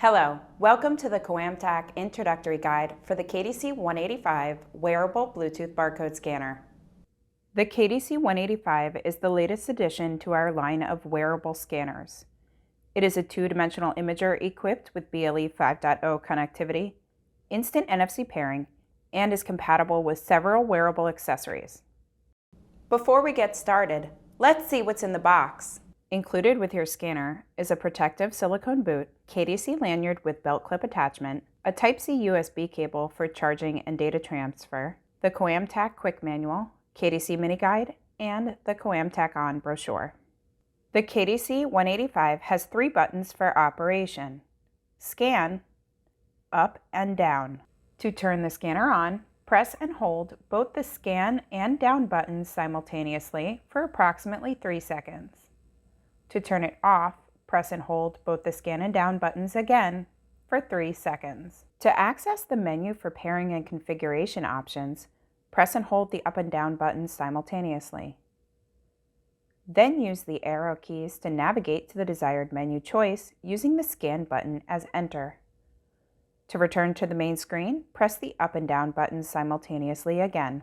Hello, welcome to the KOAMTAC Introductory Guide for the KDC185 Wearable Bluetooth Barcode Scanner. The KDC185 is the latest addition to our line of wearable scanners. It is a two-dimensional imager equipped with BLE 5.0 connectivity, instant NFC pairing, and is compatible with several wearable accessories. Before we get started, let's see what's in the box. Included with your scanner is a protective silicone boot, KDC lanyard with belt clip attachment, a Type-C USB cable for charging and data transfer, the KOAMTAC Quick Manual, KDC Mini Guide, and the KOAMTAC On brochure. The KDC185 has 3 buttons for operation: scan, up and down. To turn the scanner on, press and hold both the scan and down buttons simultaneously for approximately 3 seconds. To turn it off, press and hold both the scan and down buttons again for 3 seconds. To access the menu for pairing and configuration options, press and hold the up and down buttons simultaneously. Then use the arrow keys to navigate to the desired menu choice using the scan button as enter. To return to the main screen, press the up and down buttons simultaneously again.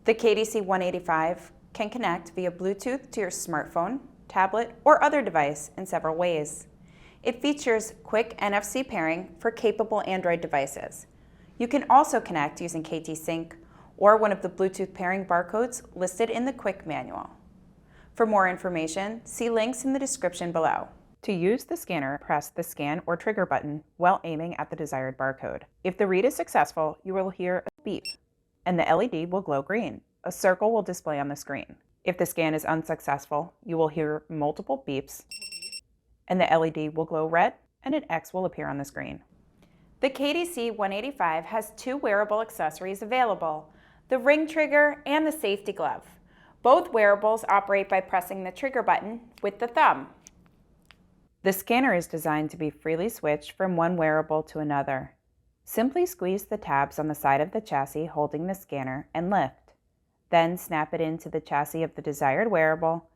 The KDC185 can connect via Bluetooth to your smartphone, tablet, or other device in several ways. It features quick NFC pairing for capable Android devices. You can also connect using KT Sync or one of the Bluetooth pairing barcodes listed in the Quick Manual. For more information, see links in the description below. To use the scanner, press the scan or trigger button while aiming at the desired barcode. If the read is successful, you will hear a beep, and the LED will glow green. A circle will display on the screen. If the scan is unsuccessful, you will hear multiple beeps, and the LED will glow red, and an X will appear on the screen. The KDC185 has 2 wearable accessories available: the ring trigger and the safety glove. Both wearables operate by pressing the trigger button with the thumb. The scanner is designed to be freely switched from one wearable to another. Simply squeeze the tabs on the side of the chassis holding the scanner and lift. Then snap it into the chassis of the desired wearable,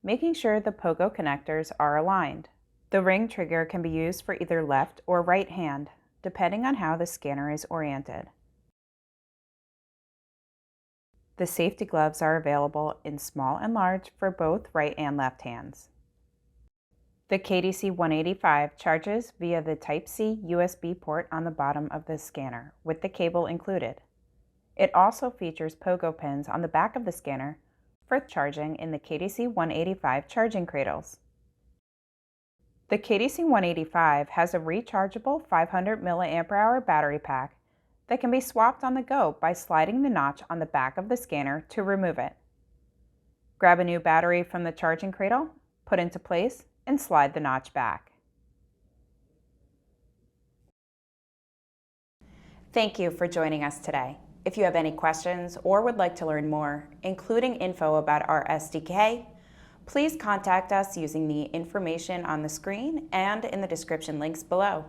making sure the pogo connectors are aligned. The ring trigger can be used for either left or right hand, depending on how the scanner is oriented. The safety gloves are available in small and large for both right and left hands. The KDC185 charges via the Type-C USB port on the bottom of the scanner, with the cable included. It also features pogo pins on the back of the scanner for charging in the KDC185 Charging Cradles. The KDC185 has a rechargeable 500 mAh battery pack that can be swapped on the go by sliding the notch on the back of the scanner to remove it. Grab a new battery from the charging cradle, put into place, and slide the notch back. Thank you for joining us today. If you have any questions or would like to learn more, including info about our SDK, please contact us using the information on the screen and in the description links below.